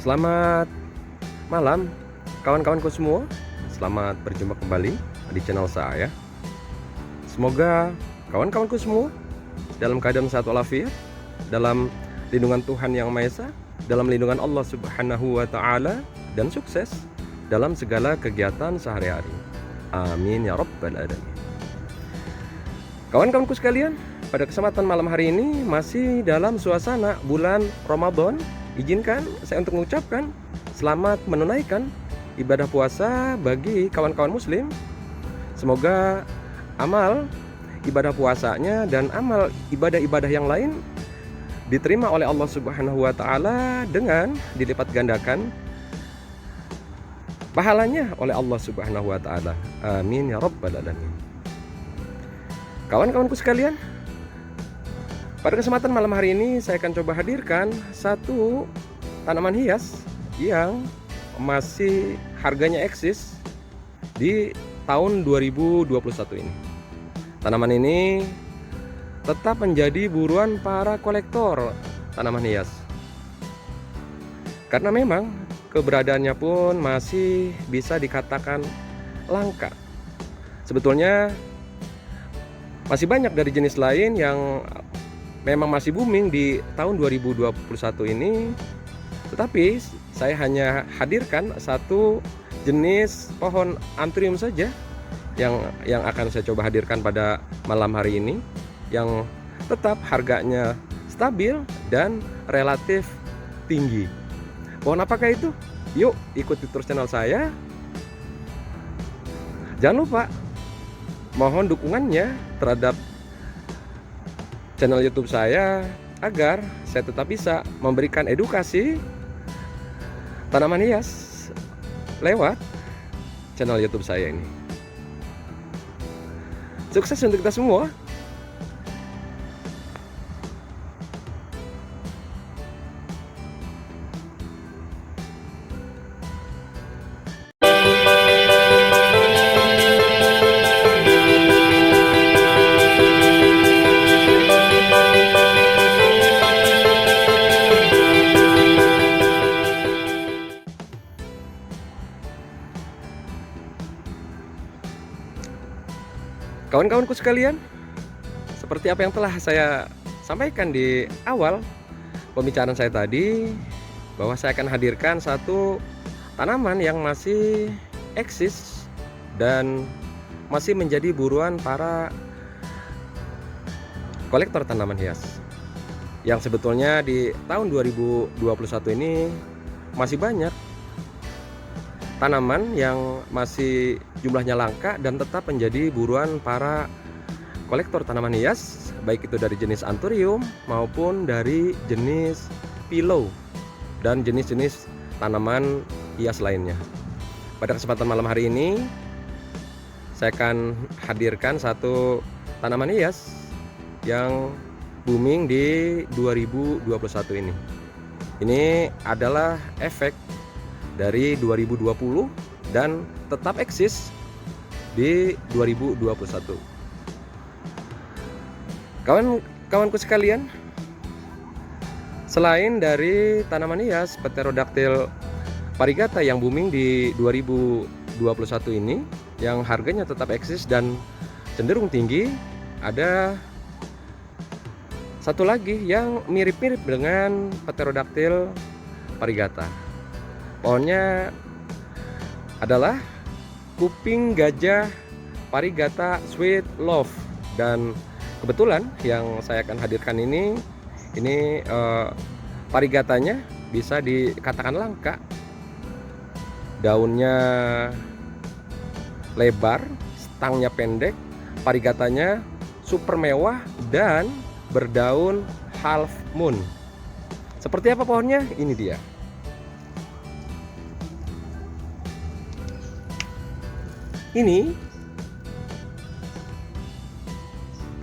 Selamat malam kawan-kawanku semua. Selamat berjumpa kembali di channel saya. Semoga kawan-kawanku semua dalam keadaan sehat walafiat, dalam lindungan Tuhan Yang Maha Esa, dalam lindungan Allah Subhanahu wa Ta'ala, dan sukses dalam segala kegiatan sehari-hari. Amin ya rabbal alamin. Kawan-kawanku sekalian, pada kesempatan malam hari ini masih dalam suasana bulan Ramadan. Izinkan saya untuk mengucapkan selamat menunaikan ibadah puasa bagi kawan-kawan muslim. Semoga amal ibadah puasanya dan amal ibadah-ibadah yang lain diterima oleh Allah Subhanahu wa Ta'ala dengan dilipat gandakan pahalanya oleh Allah Subhanahu wa Ta'ala. Amin ya rabbal alamin. Kawan-kawanku sekalian, pada kesempatan malam hari ini saya akan coba hadirkan satu tanaman hias yang masih harganya eksis di tahun 2021 ini. Tanaman ini tetap menjadi buruan para kolektor tanaman hias, karena memang keberadaannya pun masih bisa dikatakan langka. Sebetulnya masih banyak dari jenis lain yang memang masih booming di tahun 2021 ini, tetapi saya hanya hadirkan satu jenis pohon anthurium saja yang akan saya coba hadirkan pada malam hari ini, yang tetap harganya stabil dan relatif tinggi. Pohon apakah itu? Yuk ikuti terus channel saya. Jangan lupa mohon dukungannya terhadap channel YouTube saya agar saya tetap bisa memberikan edukasi tanaman hias lewat channel YouTube saya ini. Sukses untuk kita semua. Kawan-kawanku sekalian, seperti apa yang telah saya sampaikan di awal pembicaraan saya tadi, bahwa saya akan hadirkan satu tanaman yang masih eksis dan masih menjadi buruan para kolektor tanaman hias, yang sebetulnya di tahun 2021 ini masih banyak tanaman yang masih jumlahnya langka dan tetap menjadi buruan para kolektor tanaman hias, baik itu dari jenis anthurium maupun dari jenis pillow dan jenis-jenis tanaman hias lainnya. Pada kesempatan malam hari ini saya akan hadirkan satu tanaman hias yang booming di 2021 ini. Ini adalah efek dari 2020 dan tetap eksis di 2021. Kawan-kawanku sekalian, selain dari tanaman hias Pterodactyl variegata yang booming di 2021 ini, yang harganya tetap eksis dan cenderung tinggi, ada satu lagi yang mirip-mirip dengan Pterodactyl variegata. Pohonnya adalah kuping gajah variegata Sweet Love, dan kebetulan yang saya akan hadirkan ini variegatanya bisa dikatakan langka. Daunnya lebar, stangnya pendek, variegatanya super mewah dan berdaun half moon. Seperti apa pohonnya? Ini dia. Ini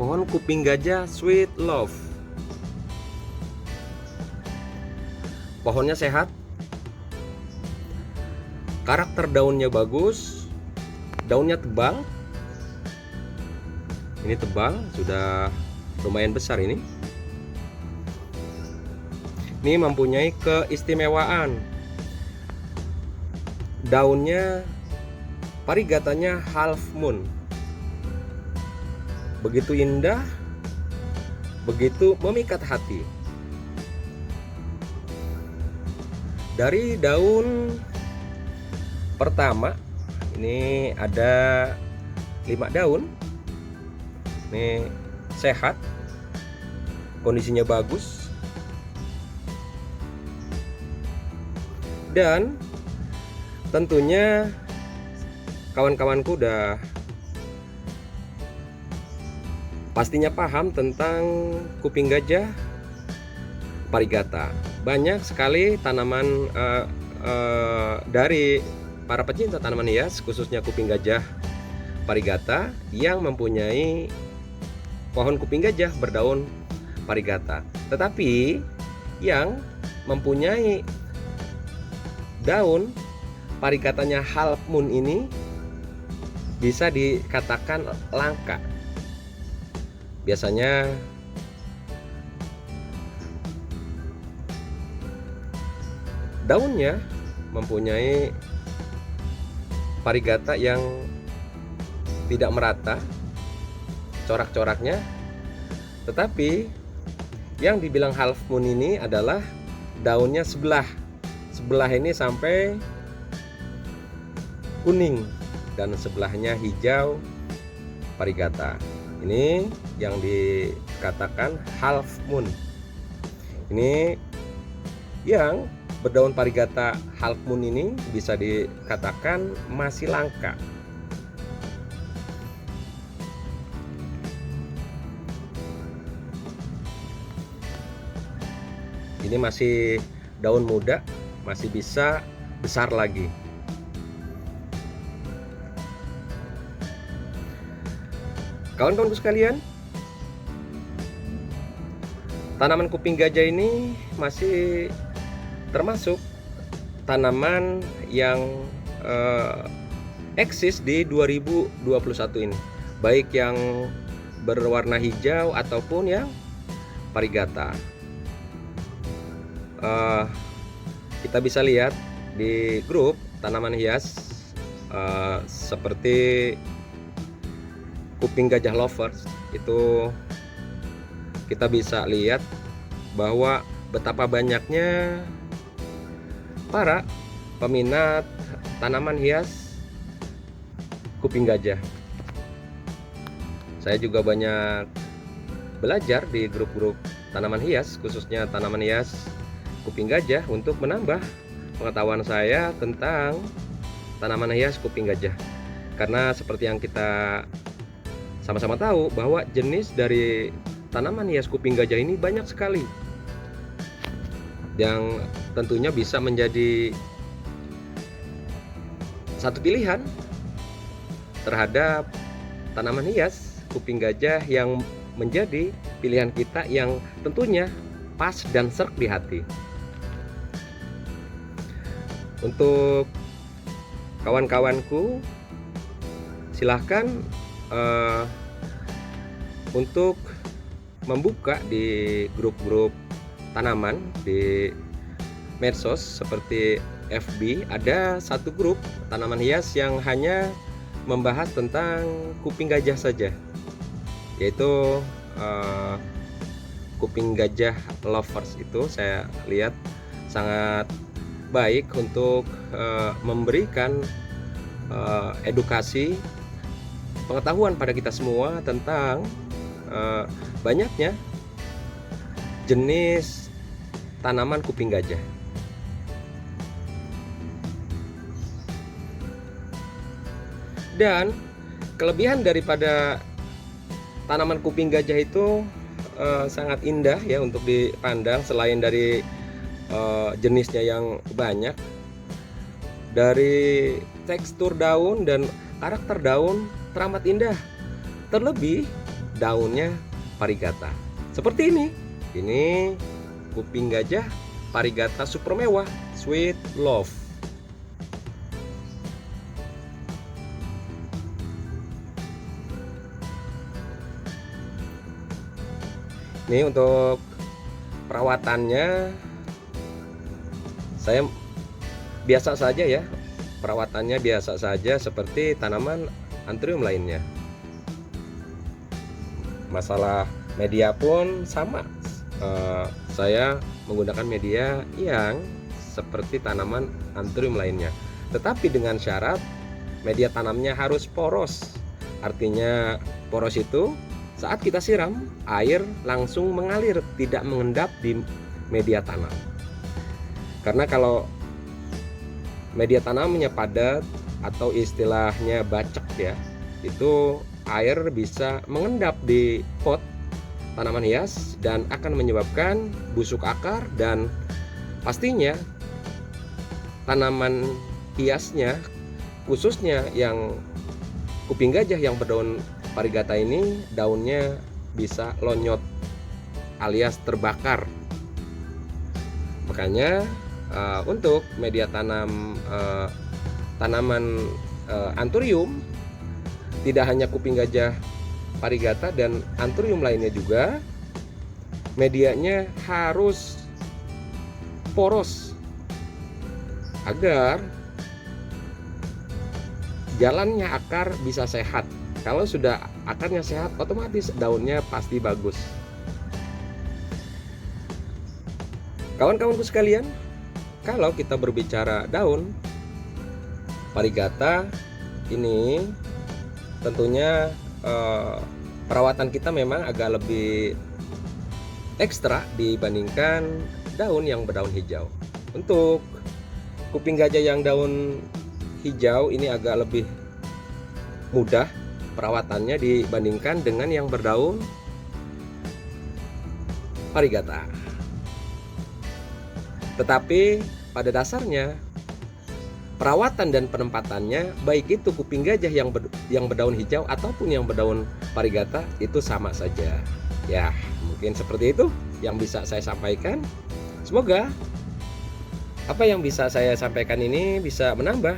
pohon kuping gajah Sweet Love. Pohonnya sehat, karakter daunnya bagus, daunnya tebal. Ini tebal, sudah lumayan besar ini. Ini mempunyai keistimewaan daunnya parigatanya half moon. Begitu indah, begitu memikat hati. Dari daun pertama ini ada 5 daun. Ini sehat, kondisinya bagus, dan tentunya kawan-kawanku udah pastinya paham tentang kuping gajah parigata. Banyak sekali tanaman dari para pecinta tanaman hias, khususnya kuping gajah parigata, yang mempunyai pohon kuping gajah berdaun parigata. Tetapi yang mempunyai daun parigatanya half moon ini bisa dikatakan langka. Biasanya daunnya mempunyai parigata yang tidak merata corak-coraknya, tetapi yang dibilang half moon ini adalah daunnya sebelah ini sampai kuning dan sebelahnya hijau parigata. Ini yang dikatakan half moon. Ini yang berdaun parigata half moon ini bisa dikatakan masih langka. Ini masih daun muda, masih bisa besar lagi. Kawan-kawanku sekalian, tanaman kuping gajah ini masih termasuk tanaman yang eksis di 2021 ini, baik yang berwarna hijau ataupun yang parigata. Kita bisa lihat di grup tanaman hias seperti kuping gajah lovers itu, kita bisa lihat bahwa betapa banyaknya para peminat tanaman hias kuping gajah. Saya juga banyak belajar di grup-grup tanaman hias, khususnya tanaman hias kuping gajah, untuk menambah pengetahuan saya tentang tanaman hias kuping gajah. Karena seperti yang kita sama-sama tahu bahwa jenis dari tanaman hias kuping gajah ini banyak sekali, yang tentunya bisa menjadi satu pilihan terhadap tanaman hias kuping gajah yang menjadi pilihan kita, yang tentunya pas dan serk di hati. Untuk kawan-kawanku, silahkan untuk membuka di grup-grup tanaman di medsos seperti FB. Ada satu grup tanaman hias yang hanya membahas tentang kuping gajah saja, yaitu kuping gajah lovers. Itu saya lihat sangat baik untuk memberikan edukasi pengetahuan pada kita semua tentang banyaknya jenis tanaman kuping gajah. Dan kelebihan daripada tanaman kuping gajah itu sangat indah ya untuk dipandang. Selain dari jenisnya yang banyak, dari tekstur daun dan karakter daun teramat indah. Terlebih daunnya parigata seperti ini. Ini kuping gajah parigata super mewah, Sweet Love. Ini untuk perawatannya saya biasa saja ya, perawatannya biasa saja seperti tanaman anthurium lainnya. Masalah media pun sama. Saya menggunakan media yang seperti tanaman anthurium lainnya, tetapi dengan syarat media tanamnya harus poros. Artinya poros itu saat kita siram, air langsung mengalir, tidak mengendap di media tanam. Karena kalau media tanamnya padat atau istilahnya bacek ya, itu air bisa mengendap di pot tanaman hias dan akan menyebabkan busuk akar, dan pastinya tanaman hiasnya, khususnya yang kuping gajah yang berdaun parigata ini, daunnya bisa lonyot alias terbakar. Makanya untuk media tanam tanaman anthurium, tidak hanya kuping gajah parigata dan anthurium lainnya juga, medianya harus poros agar jalannya akar bisa sehat. Kalau sudah akarnya sehat, otomatis daunnya pasti bagus. Kawan-kawanku sekalian, kalau kita berbicara daun parigata ini, tentunya perawatan kita memang agak lebih ekstra dibandingkan daun yang berdaun hijau. Untuk kuping gajah yang daun hijau ini agak lebih mudah perawatannya dibandingkan dengan yang berdaun parigata. Tetapi pada dasarnya perawatan dan penempatannya, baik itu kuping gajah yang berdaun hijau ataupun yang berdaun parigata, itu sama saja. Ya, mungkin seperti itu yang bisa saya sampaikan. Semoga apa yang bisa saya sampaikan ini bisa menambah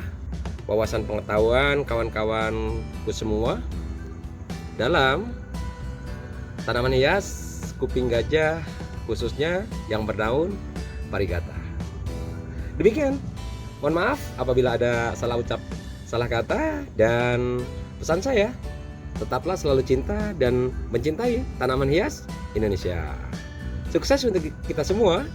wawasan pengetahuan kawan-kawanku semua dalam tanaman hias kuping gajah, khususnya yang berdaun parigata. Demikian, mohon maaf apabila ada salah ucap, salah kata, dan pesan saya, tetaplah selalu cinta dan mencintai tanaman hias Indonesia. Sukses untuk kita semua.